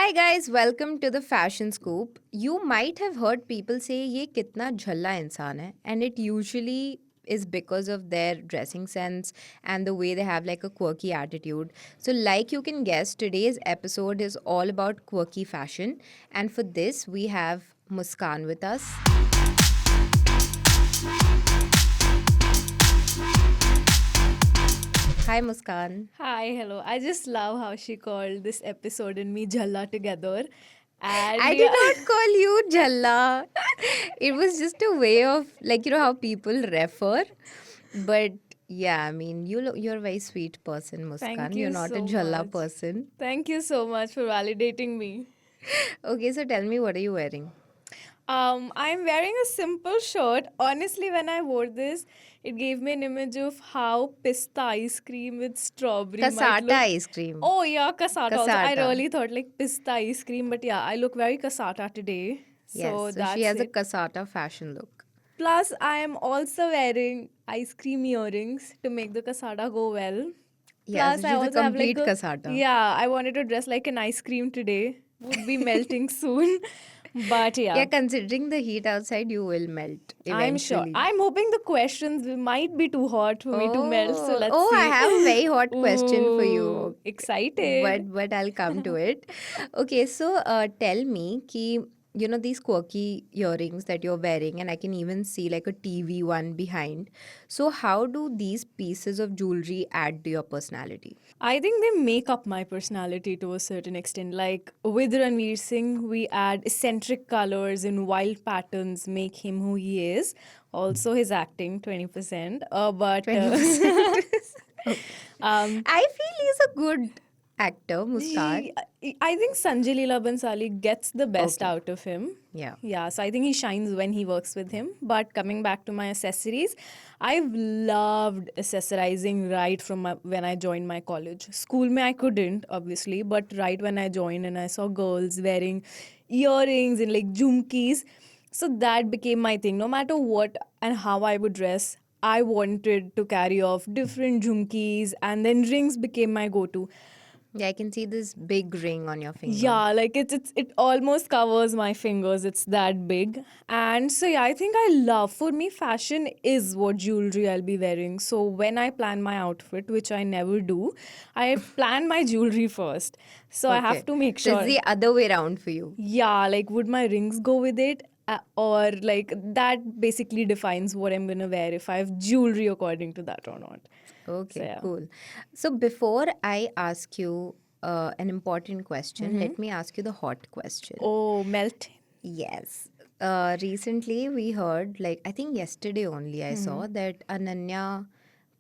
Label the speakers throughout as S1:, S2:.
S1: Hi guys, welcome to the Fashion Scoop. You might have heard people say ये कितना झल्ला इंसान है, and it usually is because of their dressing sense and the way they have like a quirky attitude. So like you can guess, today's episode is all about quirky fashion, and for this we have Muskan with us. Hi Muskan.
S2: Hi, hello. I just love how she called this episode and me Jhalla together. And
S1: I did
S2: yeah,
S1: not call you Jalla. It was just a way of like how people refer. But yeah, I mean you're a very sweet person,
S2: thank
S1: Muskan. You're
S2: you
S1: not a
S2: so
S1: Jalla
S2: much.
S1: person.
S2: Thank you so much for validating me.
S1: Okay, so tell me, what are you wearing?
S2: I'm wearing a simple shirt. Honestly, when I wore this, it gave me an image of how pista ice cream with strawberry might
S1: Kasata
S2: look.
S1: ice cream.
S2: Oh yeah, casata also. I
S1: Kasata.
S2: really thought like pista ice cream, but yeah, I look very casata today.
S1: Yes,
S2: So
S1: so she
S2: that's
S1: has a
S2: it.
S1: Kasata fashion look.
S2: Plus, I am also wearing ice cream earrings to make the casada go well.
S1: Yeah, so
S2: Plus, I
S1: she's a
S2: also have like
S1: complete
S2: a
S1: Kasata.
S2: yeah. I wanted to dress like an ice cream today. Would be melting soon, but
S1: Yeah,
S2: yeah,
S1: considering the heat outside, you will melt
S2: I'm sure.
S1: eventually.
S2: I'm hoping the questions might be too hot for me to melt. So let's
S1: Oh, I
S2: see.
S1: have a very hot question for
S2: Ooh,
S1: you.
S2: excited.
S1: But I'll come to it. Okay, so tell me ki these quirky earrings that you're wearing, and I can even see like a TV one behind. So how do these pieces of jewelry add to your personality?
S2: I think they make up my personality to a certain extent. Like with Ranveer Singh, we add eccentric colors and wild patterns, make him who he is. Also, his acting 20%. But
S1: 20%. Okay.
S2: um,
S1: I feel he's a good actor, Muskan.
S2: he, I think Sanjay Leela Bansali gets the best
S1: Okay.
S2: out of him.
S1: Yeah.
S2: Yeah, so I think he shines when he works with him. But coming back to my accessories, I've loved accessorizing right from when I joined my college. School me I couldn't obviously, but right when I joined and I saw girls wearing earrings and like jhumkis, so that became my thing. No matter what and how I would dress, I wanted to carry off different jhumkis, and then rings became my go-to.
S1: Yeah, I can see this big ring on your finger.
S2: Yeah, like it almost covers my fingers. It's that big. And so yeah, I think I love for me fashion is what jewelry I'll be wearing. So when I plan my outfit, which I never do, I plan my jewelry first. So I have
S1: Okay.
S2: to make
S1: So it's
S2: sure.
S1: the other way around for you.
S2: Yeah, like would my rings go with it? Or like that basically defines what I'm gonna wear if I have jewelry according to that or not. So
S1: Okay,
S2: yeah.
S1: cool. So before I ask you an important question, let me ask you the hot question.
S2: Oh, melt.
S1: Yes. Recently we heard, like, I think yesterday only I saw that Ananya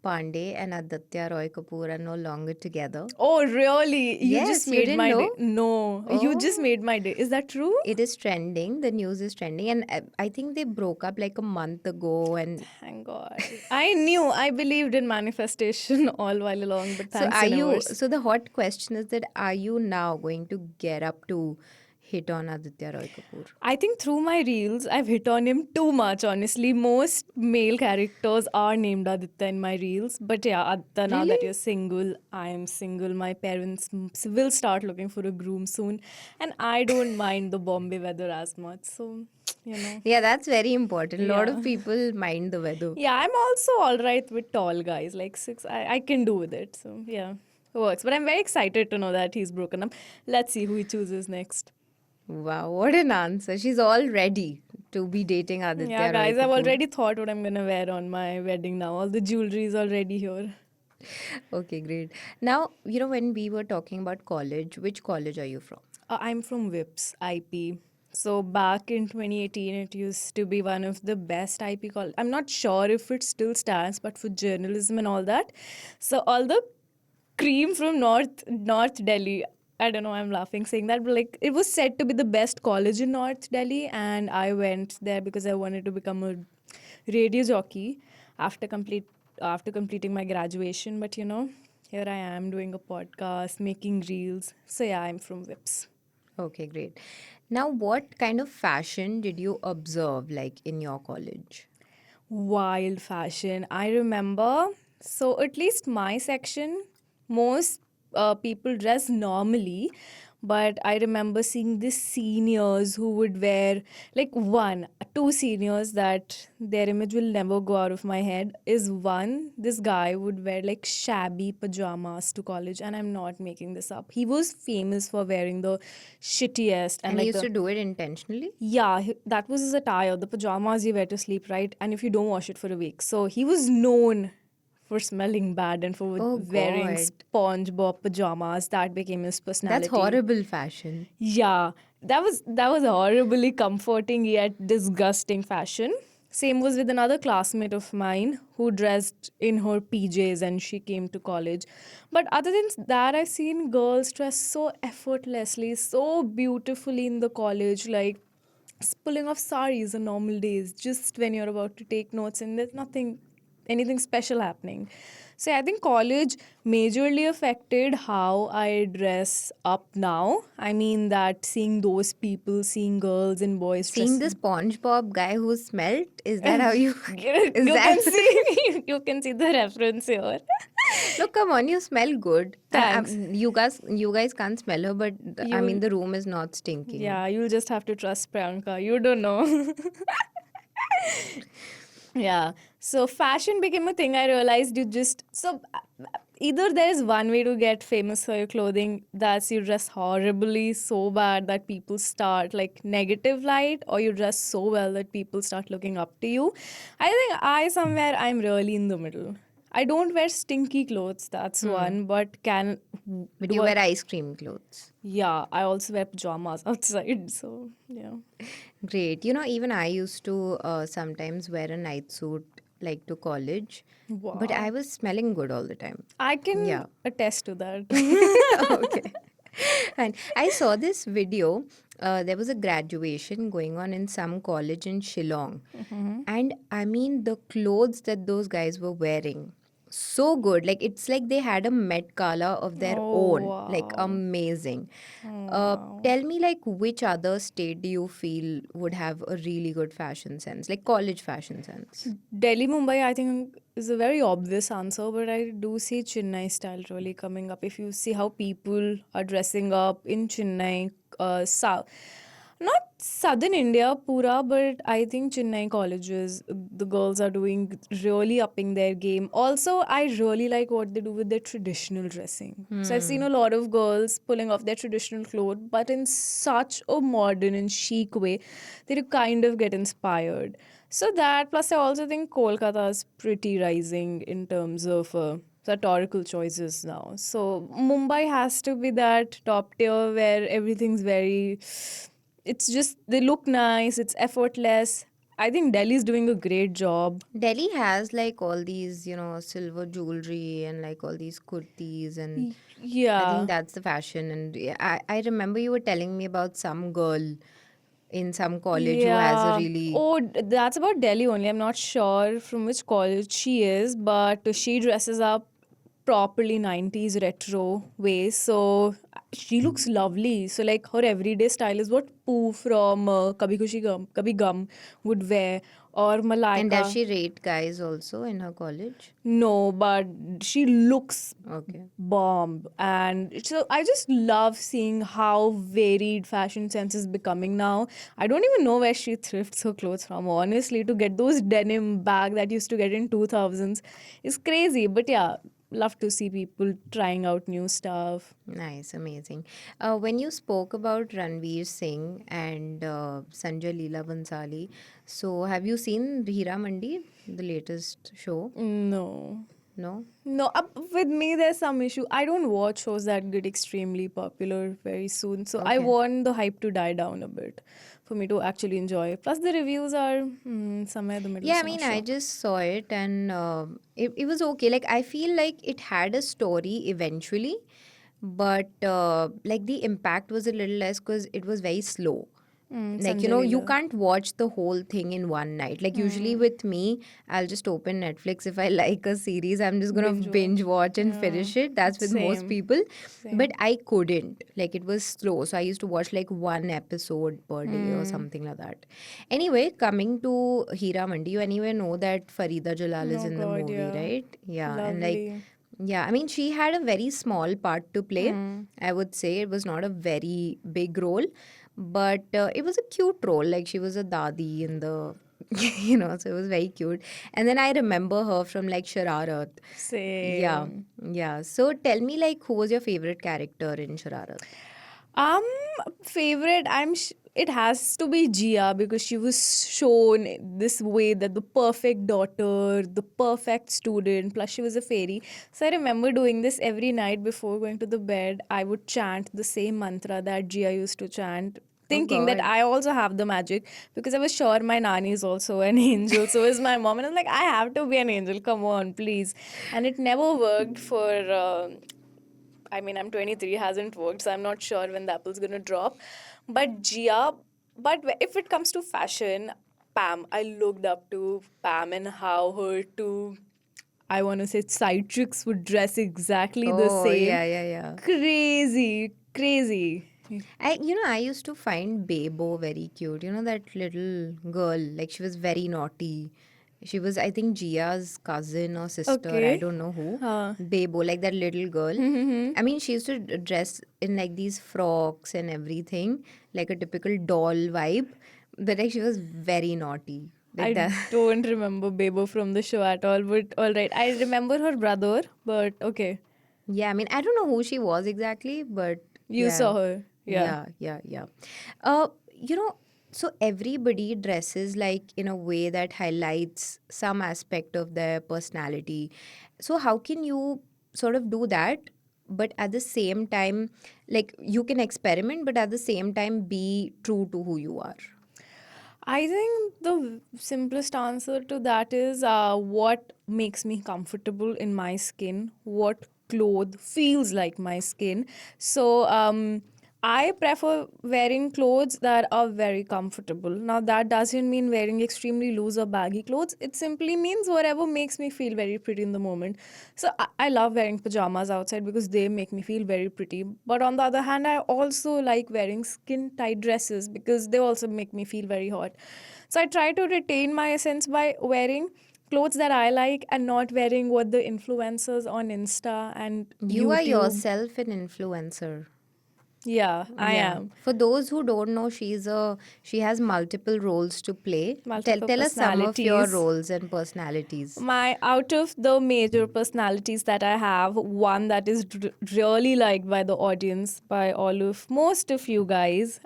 S1: Pandey and Aditya Roy Kapoor are no longer together.
S2: Oh, really? You just
S1: Yes, you
S2: made
S1: didn't
S2: my day.
S1: know?
S2: No, you just
S1: Oh,
S2: made my day. Is that true?
S1: it is trending. The news is trending. And I think they broke up like a month ago. And
S2: Thank God. I knew, I believed in manifestation all while along, but
S1: so
S2: thanks,
S1: are you,
S2: universe.
S1: so the hot question is that are you now going to get up to hit on Aditya Roy Kapoor?
S2: I think through my reels, I've hit on him too much, honestly. Most male characters are named Aditya in my reels. But yeah, Aditya, now
S1: Really?
S2: that you're single, I am single. My parents will start looking for a groom soon. And I don't mind the Bombay weather as much. So, you know,
S1: Yeah, that's very important. A lot of
S2: yeah.
S1: people mind the weather.
S2: Yeah, I'm also all right with tall guys, like six. I can do with it. So yeah, it works. But I'm very excited to know that he's broken up. Let's see who he chooses next.
S1: Wow, what an answer. She's all ready to be dating
S2: Yeah,
S1: Aditya Roy
S2: guys, I've
S1: Kapoor.
S2: already thought what I'm gonna wear on my wedding now. All the jewelry is already here.
S1: Okay, great. Now, when we were talking about college, which college are you from?
S2: I'm from WIPS, IP. So back in 2018, it used to be one of the best IP college. I'm not sure if it still stands, but for journalism and all that. So all the cream from North Delhi. I don't know. I'm laughing saying that, but like it was said to be the best college in North Delhi, and I went there because I wanted to become a radio jockey after completing my graduation. But here I am doing a podcast, making reels. So yeah, I'm from WIPS.
S1: Okay, great. Now, what kind of fashion did you observe like in your college?
S2: Wild fashion. I remember. So at least my section, most people dress normally, But I remember seeing these seniors who would wear, like, two seniors that their image will never go out of my head. Is one, this guy would wear like shabby pajamas to college, and I'm not making this up. He was famous for wearing the shittiest and
S1: And he
S2: like
S1: used
S2: the,
S1: to do it intentionally.
S2: yeah, that was his attire, the pajamas you wear to sleep, right? And if you don't wash it for a week. So he was known for smelling bad and for
S1: Oh
S2: wearing
S1: God,
S2: SpongeBob pajamas. That became his
S1: that's
S2: personality.
S1: horrible fashion.
S2: Yeah, that was horribly comforting yet disgusting fashion. Same was with another classmate of mine who dressed in her PJs and she came to college. But other than that, I've seen girls dress so effortlessly, so beautifully in the college, like pulling off saris on normal days, just when you're about to take notes and there's anything special happening. So I think college majorly affected how I dress up now. I mean that seeing those people, seeing girls and boys
S1: Seeing the
S2: dressing.
S1: SpongeBob guy who smelt, is that how you? Is
S2: You
S1: that?
S2: can see you can see the reference here.
S1: Look, come on, you smell good.
S2: Thanks.
S1: You guys can't smell her, but I mean
S2: You
S1: the room is not stinking.
S2: Yeah, you'll just have to trust Priyanka. You don't know. Yeah. So fashion became a thing. I realized either there is one way to get famous for your clothing, that's you dress horribly so bad that people start like negative light, or you dress so well that people start looking up to you. I think I'm really in the middle. I don't wear stinky clothes, that's one, but can
S1: But you
S2: do a,
S1: wear ice cream clothes.
S2: yeah, I also wear pajamas outside, so yeah.
S1: Great. Even I used to sometimes wear a night suit like to college, but I
S2: Wow.
S1: was smelling good all the time.
S2: I can
S1: Yeah.
S2: attest to that.
S1: Okay. And I saw this video. There was a graduation going on in some college in Shillong. And I mean, the clothes that those guys were wearing, so good. Like, it's like they had a Met Gala of their
S2: Oh,
S1: own. Like,
S2: wow.
S1: amazing.
S2: Oh, wow.
S1: Tell me, like, which other state do you feel would have a really good fashion sense, like college fashion sense?
S2: Delhi, Mumbai, I think is a very obvious answer, but I do see Chennai style really coming up. If you see how people are dressing up in Chennai, south, not southern India, pura, but I think Chennai colleges, the girls are doing really upping their game. Also, I really like what they do with their traditional dressing. So I've seen a lot of girls pulling off their traditional clothes, but in such a modern and chic way that you kind of get inspired. So that, plus I also think Kolkata is pretty rising in terms of sartorical choices now. So Mumbai has to be that top tier where everything's very, it's just, they look nice, it's effortless. I think Delhi's doing a great job.
S1: Delhi has like all these, silver jewelry and like all these kurtis, and I think
S2: Yeah.
S1: that's the fashion. And yeah, I remember you were telling me about some girl in some college who has a
S2: Yeah.
S1: really.
S2: Oh, that's about Delhi only. I'm not sure from which college she is, but she dresses up properly 90s retro way. So she looks lovely. So like her everyday style is what Pooh from Kabhi Khushi Kabhi Gum would wear, or
S1: And does
S2: Malaika.
S1: she rate guys also in her college?
S2: No, but she looks
S1: Okay.
S2: bomb. And so I just love seeing how varied fashion sense is becoming now. I don't even know where she thrifts her clothes from, honestly. To get those denim bag that used to get in 2000s is crazy. But yeah, love to see people trying out new stuff.
S1: Nice, amazing. When you spoke about Ranveer Singh and Sanjay Leela Bhansali, so have you seen Hira Mandi, the latest show?
S2: No.
S1: No?
S2: No, with me there's some issue. I don't watch shows that get extremely popular very soon. So I
S1: Okay.
S2: want the hype to die down a bit for me to actually enjoy. Plus the reviews are somewhere in the middle,
S1: Yeah, I
S2: so not
S1: mean, I
S2: sure.
S1: just saw it and it was okay. Like, I feel like it had a story eventually, but like the impact was a little less because it was very slow. Like,
S2: Sanjay
S1: you
S2: Leela.
S1: can't watch the whole thing in one night. Like, usually with me, I'll just open Netflix. If I like a series, I'm just gonna
S2: Binge watch.
S1: binge watch and
S2: Yeah.
S1: finish it. That's with most
S2: Same.
S1: people. But
S2: Same.
S1: I couldn't. Like, it was slow. So I used to watch like one episode per day or something like that. Anyway, coming to Hira Mandi, you anyway know that Farida Jalal is
S2: Oh
S1: in the
S2: god,
S1: movie,
S2: yeah.
S1: right? Yeah. And like,
S2: Lovely.
S1: Yeah, I mean, she had a very small part to play.
S2: Hmm.
S1: I would say it was not a very big role, but it was a cute role. Like she was a dadi in the, so it was very cute. And then I remember her from like Shararat. Yeah,
S2: Same.
S1: yeah. So tell me, like, who was your favorite character in Shararat?
S2: Um, Favorite, it has to be Gia because she was shown this way that the perfect daughter, the perfect student, plus she was a fairy. So I remember doing this every night before going to the bed. I would chant the same mantra that Gia used to chant,
S1: Oh
S2: thinking that
S1: God.
S2: I also have the magic because I was sure my nanny is also an angel. So is my mom. And I was like, I have to be an angel. Come on, please. And it never worked for. I mean, I'm 23, hasn't worked, so I'm not sure when the apple's gonna drop. But Gia, but if it comes to fashion, Pam, I looked up to Pam and how her two, I want to say, side chicks would dress exactly the
S1: Oh
S2: same.
S1: yeah, yeah, yeah.
S2: Crazy, crazy.
S1: I used to find Bebo very cute. You know that little girl, like she was very naughty. She was, I think, Gia's cousin or sister. I
S2: Okay.
S1: don't know who.
S2: Uh,
S1: Bebo, like that little girl. I mean, she used to dress in like these frocks and everything, like a typical doll vibe. But like she was very naughty, like
S2: I
S1: that.
S2: don't remember Bebo from the show at all, but all right. I remember her brother, but okay.
S1: Yeah, I mean, I don't know who she was exactly, but
S2: You
S1: yeah.
S2: saw her. Yeah.
S1: Yeah, yeah, yeah. Uh, you know, so everybody dresses like in a way that highlights some aspect of their personality. So how can you sort of do that, but at the same time, like you can experiment, but at the same time be true to who you are?
S2: I think the simplest answer to that is what makes me comfortable in my skin, what cloth feels like my skin. So, I prefer wearing clothes that are very comfortable. Now, that doesn't mean wearing extremely loose or baggy clothes. It simply means whatever makes me feel very pretty in the moment. So, I love wearing pajamas outside because they make me feel very pretty. But on the other hand, I also like wearing skin tight dresses because they also make me feel very hot. So, I try to retain my essence by wearing clothes that I like and not wearing what the influencers on Insta and
S1: You are
S2: YouTube.
S1: yourself an influencer.
S2: Yeah, I
S1: Yeah.
S2: am.
S1: For those who don't know, she has multiple roles to play. Tell
S2: Multiple
S1: tell us some of your
S2: personalities.
S1: roles and personalities.
S2: My out of the major personalities that I have, one that is really liked by the audience, by all of most of you guys.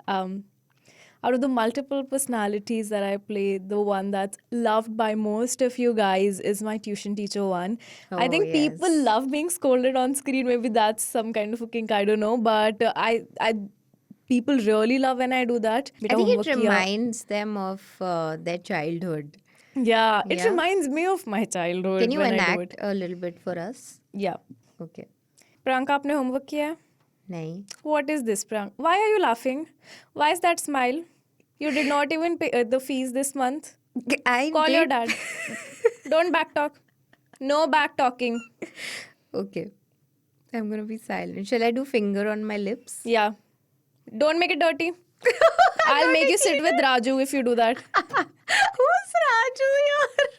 S2: Out of the multiple personalities that I play, the one that's loved by most of you guys is my tuition teacher one. I
S1: Oh
S2: think people
S1: yes.
S2: love being scolded on screen. Maybe that's some kind of a kink. I don't know, but I people really love when I do that.
S1: I
S2: Beta
S1: think it
S2: homework kiya.
S1: reminds them of their childhood.
S2: Yeah, it
S1: Yeah.
S2: reminds me of my
S1: Can
S2: childhood
S1: you
S2: when I do
S1: enact
S2: it.
S1: a little bit for us?
S2: Yeah.
S1: Okay.
S2: Priyanka, आपने homework किया है?
S1: नहीं.
S2: What is this, Priyanka? Why are you laughing? Why is that smile? You did not even pay the fees this month.
S1: I
S2: Call your
S1: did.
S2: dad. Don't backtalk. No back talking.
S1: Okay. I'm gonna be silent. Shall I do finger on my lips?
S2: Yeah. Don't make it dirty.
S1: I'm
S2: I'll
S1: not
S2: make you sit
S1: making
S2: with Raju if you do that.
S1: Who's Raju here?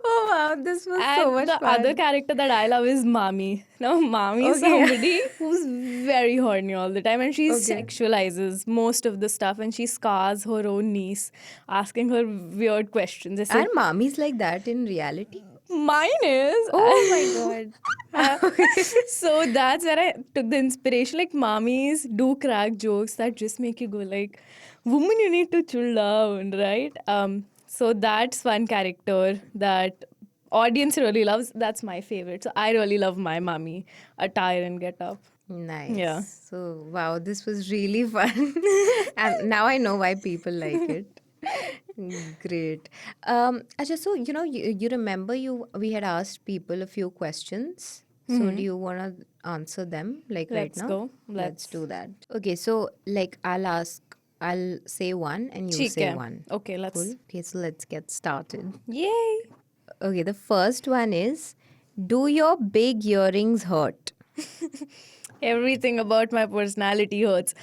S1: Oh wow, this was so
S2: And
S1: much
S2: the
S1: fun.
S2: other character that I love is Mami. Now, Mami is
S1: Okay.
S2: somebody who's very horny all the time and she
S1: Okay.
S2: sexualizes most of the stuff and she scars her own niece, asking her weird questions. I
S1: Are
S2: said,
S1: mommies like that in reality?
S2: mine is.
S1: Oh my god.
S2: So that's where I took the inspiration. Like, mommies do crack jokes that just make you go like, woman, you need to chill down, right? So that's one character that audience really loves. That's my favorite. So I really love my mommy attire and get up. Yeah.
S1: Nice. So, wow, this was really fun. And now I know why people like it. Great. Acha, so, you remember we had asked people a few questions. So, do you want to answer them like right
S2: Let's
S1: now?
S2: go.
S1: Let's
S2: Let's.
S1: do that. Okay, so like I'll say one and you
S2: ठीक
S1: say
S2: है.
S1: one.
S2: Okay, let's.
S1: Cool. Okay, so let's get started.
S2: Yay.
S1: Okay, the first one is, do your big earrings hurt?
S2: Everything about my personality hurts.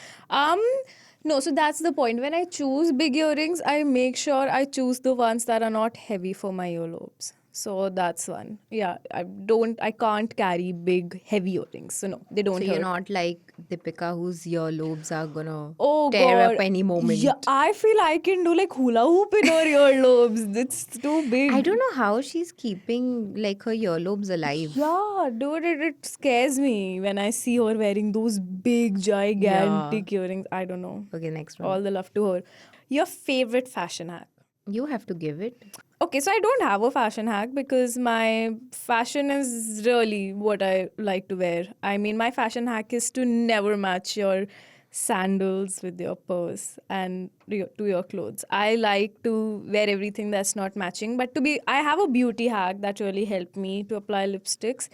S2: No, so that's the point. When I choose big earrings, I make sure I choose the ones that are not heavy for my earlobes. So that's one. Yeah, I can't carry big, heavy earrings. So no, they
S1: So
S2: don't
S1: you're
S2: hurt.
S1: not like Deepika, whose earlobes are gonna
S2: Oh
S1: tear up
S2: God.
S1: any
S2: Yeah,
S1: moment.
S2: I feel I can do like hula hoop in her earlobes. It's too
S1: I
S2: big.
S1: don't know how she's keeping like her earlobes alive.
S2: Yeah, dude, it scares me when I see her wearing those big,
S1: Yeah.
S2: gigantic earrings. I don't know.
S1: Okay, next
S2: All
S1: one.
S2: the love to her. Your favorite fashion hack?
S1: You have to give it.
S2: Okay, so I don't have a fashion hack because my fashion is really what I like to wear. I mean, my fashion hack is to never match your sandals with your purse and to your clothes. I like to wear everything that's not matching, but I have a beauty hack that really helped me to apply lipsticks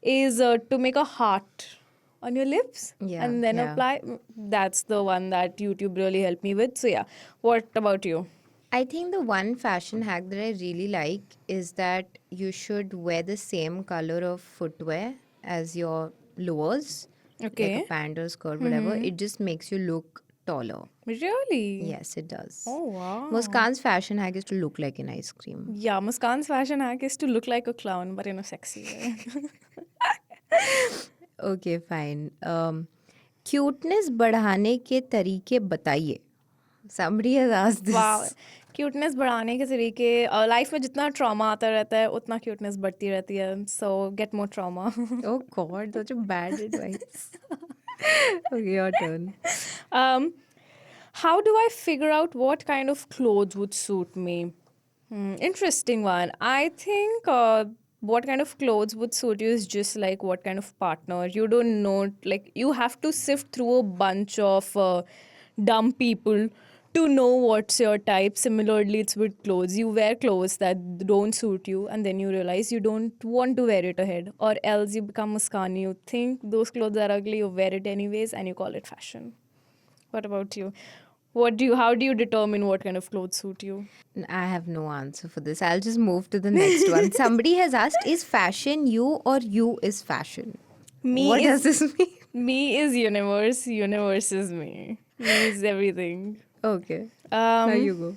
S2: is to make a heart on your lips
S1: Yeah,
S2: and then
S1: yeah.
S2: apply. That's the one that YouTube really helped me with. So yeah, what about you?
S1: I think the one fashion hack that I really like is that you should wear the same color of footwear as your lowers, like a
S2: Okay.
S1: pant or skirt, whatever. It just makes you look taller.
S2: Really?
S1: Yes, it does.
S2: Oh, wow.
S1: Muskan's fashion hack is to look like an ice cream.
S2: Yeah, Muskan's fashion hack is to look like a clown, but in a sexy way.
S1: Okay, fine. Cuteness बढ़ाने के तरीके बताइए. Somebody has asked
S2: वाह,
S1: this.
S2: Cuteness बढ़ाने के तरीके life में जितना ट्रॉमा आता रहता है उतना क्यूटनेस बढ़ती रहती है. सो get more trauma.
S1: Oh God, such a bad advice. Okay, your turn.
S2: How do I figure out what kind of clothes would suit me? Interesting one. I think what kind of clothes would suit you is just like what kind of partner. You don't know, like, you have to sift through a bunch of dumb people to know what's your type. Similarly, it's with clothes. You wear clothes that don't suit you, and then you realize you don't want to wear it ahead, or else you become Muskan. You think those clothes are ugly, you wear it anyways, and you call it fashion. What about you? How do you determine what kind of clothes suit you?
S1: I have no answer for this. I'll just move to the next one. Somebody has asked, is fashion you or you is fashion? What
S2: Me
S1: does
S2: is
S1: this mean?
S2: me is universe. Universe is me. Me is everything.
S1: Okay, now you
S2: Um,
S1: go.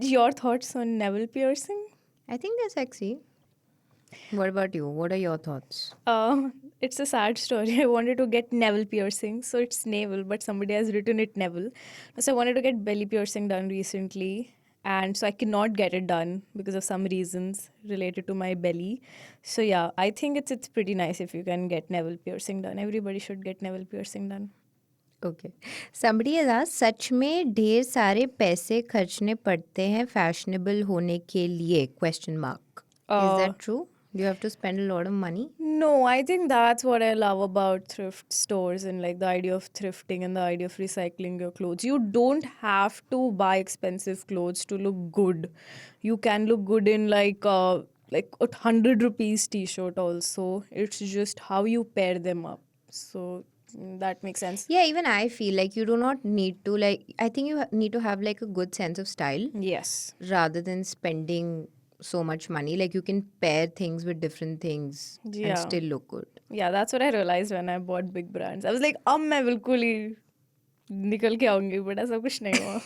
S2: your thoughts on navel piercing?
S1: I think they're sexy. What about you? What are your thoughts?
S2: It's a sad story. I wanted to get navel piercing, so it's navel, but somebody has written it navel. So I wanted to get belly piercing done recently, and so I cannot get it done because of some reasons related to my belly. So yeah, I think it's pretty nice if you can get navel piercing done. Everybody should get navel piercing done.
S1: Okay somebody has asked सच में ढेर सारे पैसे खर्चने पड़ते हैं fashionable होने के लिए question mark is
S2: Uh,
S1: that true you have to spend a lot of money
S2: No, I think that's what I love about thrift stores and like the idea of thrifting and the idea of recycling your clothes. You don't have to buy expensive clothes to look good. You can look good in like 100 rupees t-shirt also. It's just how you pair them up. So that makes sense.
S1: Yeah, even I feel like you do not need to like I think you need to have like a good sense of style
S2: Yes.
S1: rather than spending so much money. Like you can pair things with different things and
S2: Yeah.
S1: still look good.
S2: Yeah, that's what I realized when I bought big brands. I was like, अब मैं बिल्कुल ही निकल के आऊंगी, but ऐसा कुछ नहीं हुआ.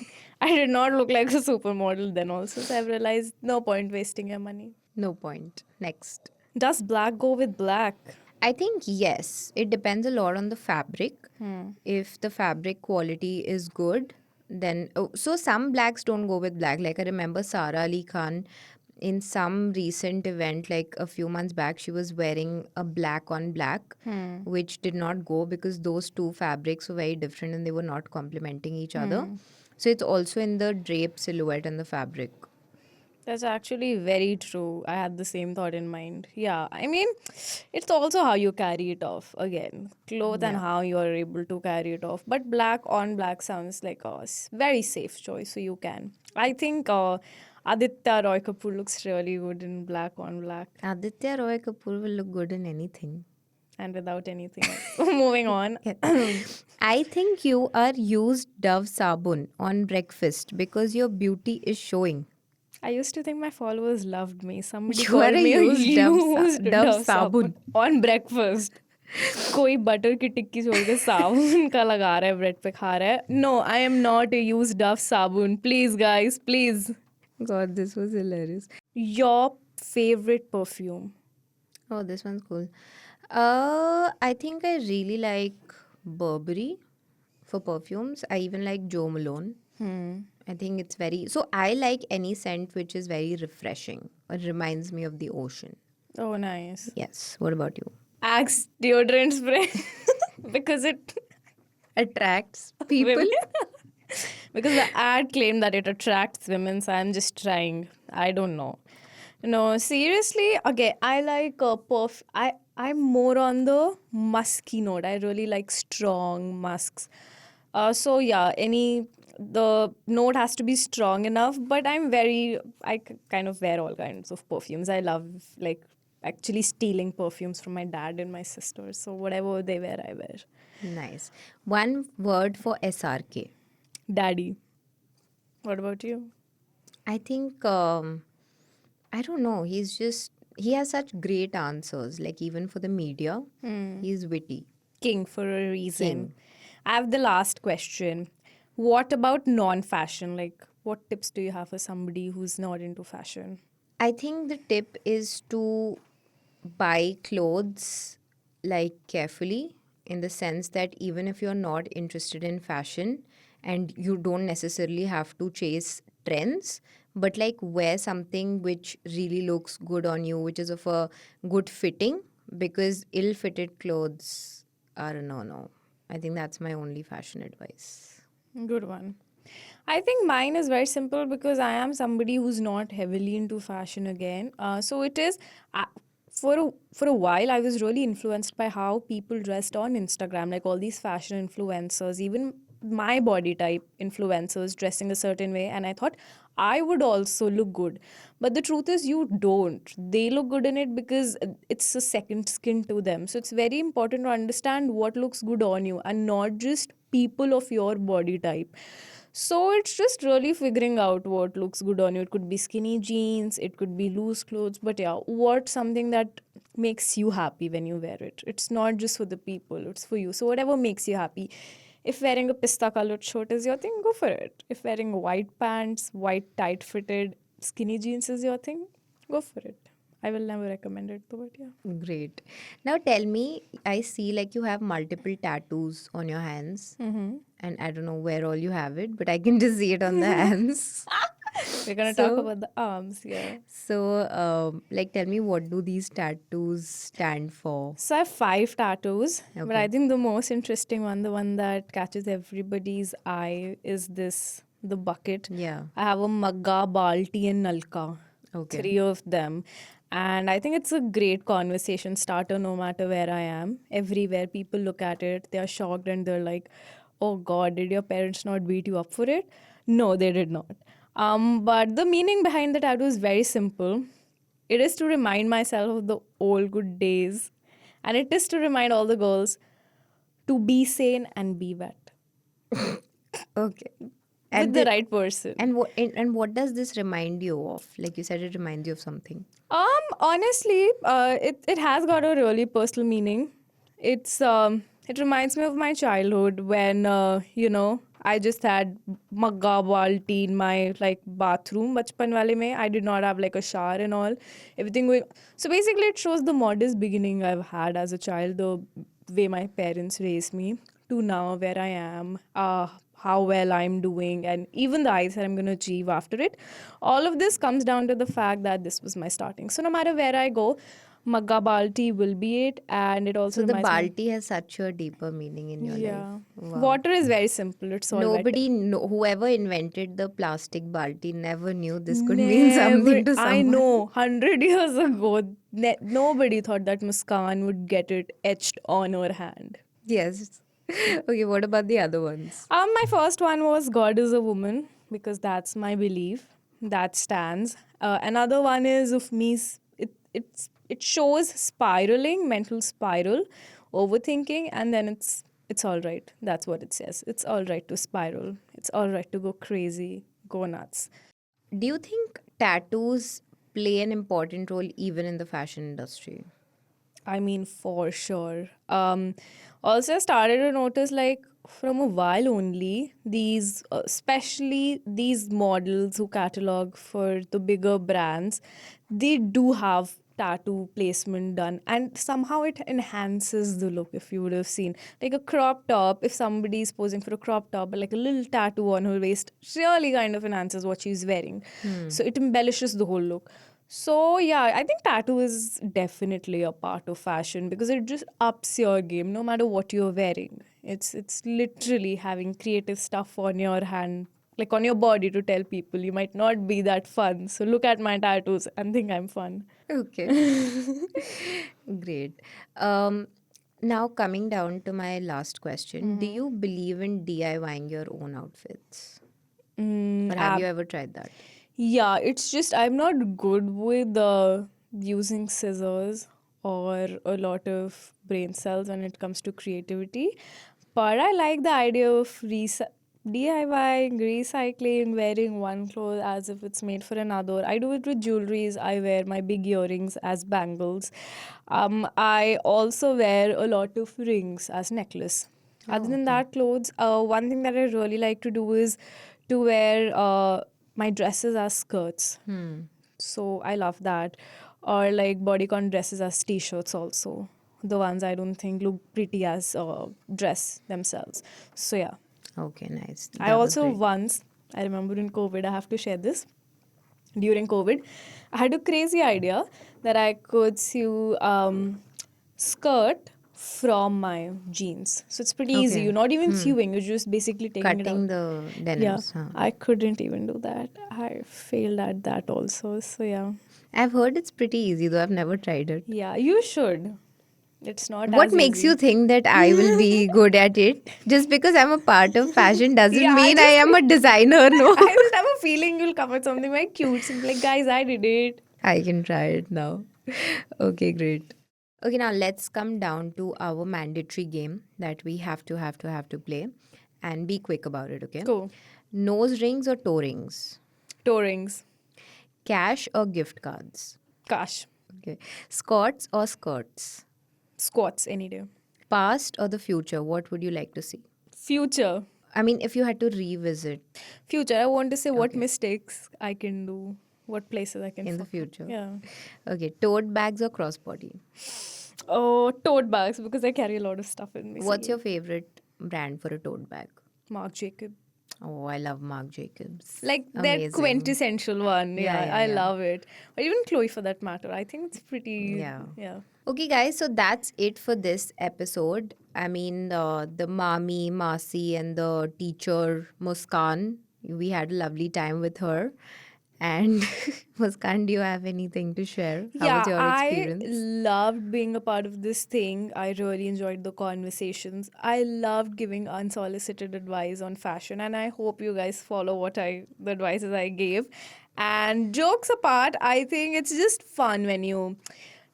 S2: I did not look like a supermodel then also, so I've realized no point wasting your money.
S1: No point. Next.
S2: Does black go with black?
S1: I think yes. It depends a lot on the fabric. If the fabric quality is good, then so some blacks don't go with black. Like I remember Sara Ali Khan in some recent event, like a few months back, she was wearing a black on black, which did not go because those two fabrics were very different and they were not complementing each other. So it's also in the drape silhouette and the fabric.
S2: That's actually very true. I had the same thought in mind. Yeah, I mean, it's also how you carry it off. Again, cloth and
S1: Yeah.
S2: how you are able to carry it off. But black on black sounds like a very safe choice, so you can. I think Aditya Roy Kapoor looks really good in black on black
S1: Aditya Roy Kapoor will look good in anything.
S2: and without anything else. Moving on.
S1: I think you are used Dove Sabun on breakfast because your beauty is showing.
S2: I used to think my followers loved me. Somebody
S1: You are
S2: called
S1: a
S2: me a
S1: used
S2: used
S1: Dove
S2: Dove
S1: Sabun.
S2: on breakfast. कोई butter की टिक्की छोड़ के साबुन का लगा रहा है bread पे खा रहा है. No, I am not a used Dove साबुन. Please guys, please.
S1: God, this was hilarious.
S2: Your favorite perfume?
S1: Oh, this one's cool. I think I really like Burberry for perfumes. I even like Joe Malone. I think it's very so. I like any scent which is very refreshing. It reminds me of the ocean.
S2: Oh, nice.
S1: Yes. What about you?
S2: Axe deodorant spray because it
S1: Attracts people.
S2: women because the ad claimed that it attracts women, so I'm just trying. I don't know. No, seriously. Okay, I like I'm more on the musky note. I really like strong musks. So yeah, the note has to be strong enough. But kind of wear all kinds of perfumes. I love like actually stealing perfumes from my dad and my sister. So whatever they wear, I wear.
S1: Nice. One word for SRK.
S2: Daddy. What about you?
S1: I think I don't know. He has such great answers. Like even for the media, he's witty.
S2: King for a reason.
S1: King.
S2: I have the last question. What about non fashion? Like, what tips do you have for somebody who's not into fashion?
S1: I think the tip is to buy clothes like carefully in the sense that even if you're not interested in fashion and you don't necessarily have to chase trends, but like wear something which really looks good on you, which is of a good fitting, because ill fitted clothes are a no no. I think that's my only fashion advice.
S2: Good one. I think mine is very simple because I am somebody who's not heavily into fashion again. So it is uh, for a while I was really influenced by how people dressed on Instagram, like all these fashion influencers, even my body type influencers dressing a certain way, and I thought I would also look good. But the truth is, you don't. They look good in it because it's a second skin to them. So it's very important to understand what looks good on you and not just people of your body type. So it's just really figuring out what looks good on you. It could be skinny jeans, it could be loose clothes, but yeah, what's something that makes you happy when you wear it? It's not just for the people, it's for you. So whatever makes you happy. If wearing a pista colored shirt is your thing, go for it. If wearing white pants, white tight fitted skinny jeans is your thing, go for it. I will never recommend it though, but yeah.
S1: Great. Now tell me, I see like you have multiple tattoos on your hands, and I don't know where all you have it, but I can just see it on the hands.
S2: We're gonna talk
S1: So,
S2: about the arms, yeah.
S1: like, tell me, what do these tattoos stand for?
S2: So I have 5 tattoos, but I
S1: Okay.
S2: think the most interesting one, the one that catches everybody's eye, is the bucket.
S1: Yeah.
S2: I have a Magga, Balti, and Nalka.
S1: Okay.
S2: 3 of them. And I think it's a great conversation starter no matter where I am. Everywhere people look at it, they are shocked and they're like, oh God, did your parents not beat you up for it? No, they did not. But the meaning behind the tattoo is very simple. It is to remind myself of the old good days. And it is to remind all the girls to be sane and be wet
S1: Okay.
S2: with
S1: And
S2: the
S1: the
S2: right person.
S1: and what does this remind you of? Like you said, it reminds you of something.
S2: Honestly, it has got a really personal meaning. It reminds me of my childhood when I just had magga balti in my like bathroom. Bachpan wale mein, I did not have like a shower and all, everything going. So basically, it shows the modest beginning I've had as a child, the way my parents raised me, to now where I am. How well I'm doing, and even the heights that I'm going to achieve after it. All of this comes down to the fact that this was my starting. So no matter where I go, Magga Balti will be it, and it also
S1: So the
S2: reminds me.
S1: balti has such a deeper meaning in your life.
S2: Yeah,
S1: Wow.
S2: water is very simple. It's all wet.
S1: Whoever invented the plastic balti never knew this could mean
S2: Never,
S1: something to
S2: I
S1: someone.
S2: know, 100 years ago, nobody thought that Muskan would get it etched on her hand.
S1: Yes. Okay, what about the other ones?
S2: My first one was God is a woman because that's my belief. That stands. Another one is of me. It shows spiraling, mental spiral, overthinking, and then it's all right. That's what it says. It's all right to spiral. It's all right to go crazy, go nuts.
S1: Do you think tattoos play an important role even in the fashion industry?
S2: I mean, for sure. Also, I started to notice, like, from a while only, these, especially these models who catalog for the bigger brands, they do have tattoo placement done, and somehow it enhances the look. If you would have seen, like a crop top, if somebody is posing for a crop top, but like a little tattoo on her waist, really kind of enhances what she's wearing. So it embellishes the whole look. So yeah, I think tattoo is definitely a part of fashion because it just ups your game no matter what you're wearing. It's literally having creative stuff on your hand, like on your body to tell people you might not be that fun. So look at my tattoos and think I'm fun.
S1: Okay. Great. Um, Now, coming down to my last question, do you believe in DIYing your own outfits?
S2: Mm,
S1: Or have you ever tried that?
S2: Yeah, it's just I'm not good with using scissors or a lot of brain cells when it comes to creativity. But I like the idea of DIYing, recycling, wearing one clothes as if it's made for another. I do it with jewelries. I wear my big earrings as bangles. I also wear a lot of rings as necklace. Other than that, clothes, one thing that I really like to do is to wear my dresses as skirts. So I love that. Or like bodycon dresses as t-shirts also. The ones I don't think look pretty as dress themselves. So yeah.
S1: Okay, nice.
S2: I
S1: That was
S2: also
S1: great.
S2: once, I remember in COVID, I have to share this. During COVID, I had a crazy idea that I could sew skirt from my jeans. So it's pretty easy.
S1: Okay.
S2: You're not even sewing, you're just basically taking it out.
S1: Cutting the
S2: Yeah,
S1: denims. Huh?
S2: I couldn't even do that. I failed at that also. So yeah.
S1: I've heard it's pretty easy, though I've never tried it.
S2: Yeah, you should. It's not
S1: What
S2: as
S1: makes you
S2: easy.
S1: think that I will be good at it? Just because I'm a part of fashion doesn't
S2: Yeah,
S1: mean I am a designer, no.
S2: I just have a feeling you'll come with something very cute. So like, guys, I did it.
S1: I can try it now. Okay, great. Okay, now let's come down to our mandatory game that we have to play and be quick about it, okay?
S2: Cool.
S1: Nose rings or toe rings?
S2: Toe rings.
S1: Cash or gift cards?
S2: Gosh.
S1: Okay. Scots or skirts?
S2: Squats any day.
S1: Past or the future? What would you like to see?
S2: Future.
S1: I mean, if you had to revisit
S2: Future. I want to say what
S1: Okay.
S2: mistakes I can do, what places I can
S1: in the
S2: fuck up.
S1: future.
S2: Yeah.
S1: Okay, tote bags or crossbody?
S2: Oh, tote bags because I carry a lot of stuff in me.
S1: What's your favorite brand for a tote bag?
S2: Marc Jacob?
S1: Oh, I love Marc Jacobs.
S2: Like that
S1: Amazing.
S2: quintessential one.
S1: Yeah,
S2: Yeah,
S1: yeah,
S2: I
S1: yeah.
S2: love it. Or even Chloe for that matter. I think it's pretty.
S1: Yeah.
S2: Yeah.
S1: Okay, guys, so that's it for this episode. I mean, the Mami, Masi, and the teacher, Muskan, we had a lovely time with her. And Muskan, do you have anything to share? How was
S2: Yeah,
S1: your
S2: I
S1: experience?
S2: loved being a part of this thing. I really enjoyed the conversations. I loved giving unsolicited advice on fashion, and I hope you guys follow the advices I gave. And jokes apart, I think it's just fun when you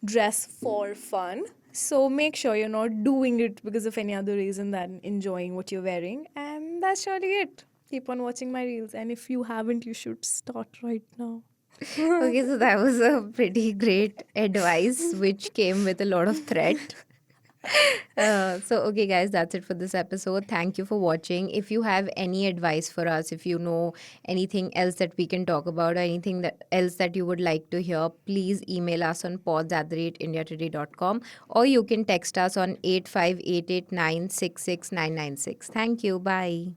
S2: dress for fun. So make sure you're not doing it because of any other reason than enjoying what you're wearing. And that's surely it. Keep on watching my reels. And if you haven't, you should start right now.
S1: Okay, so that was a pretty great advice, which came with a lot of threat. Okay, guys, that's it for this episode. Thank you for watching. If you have any advice for us, if you know anything else that we can talk about, or anything else that you would like to hear, please email us on pods@indiatoday.com, or you can text us on 8588966996. Thank you. Bye.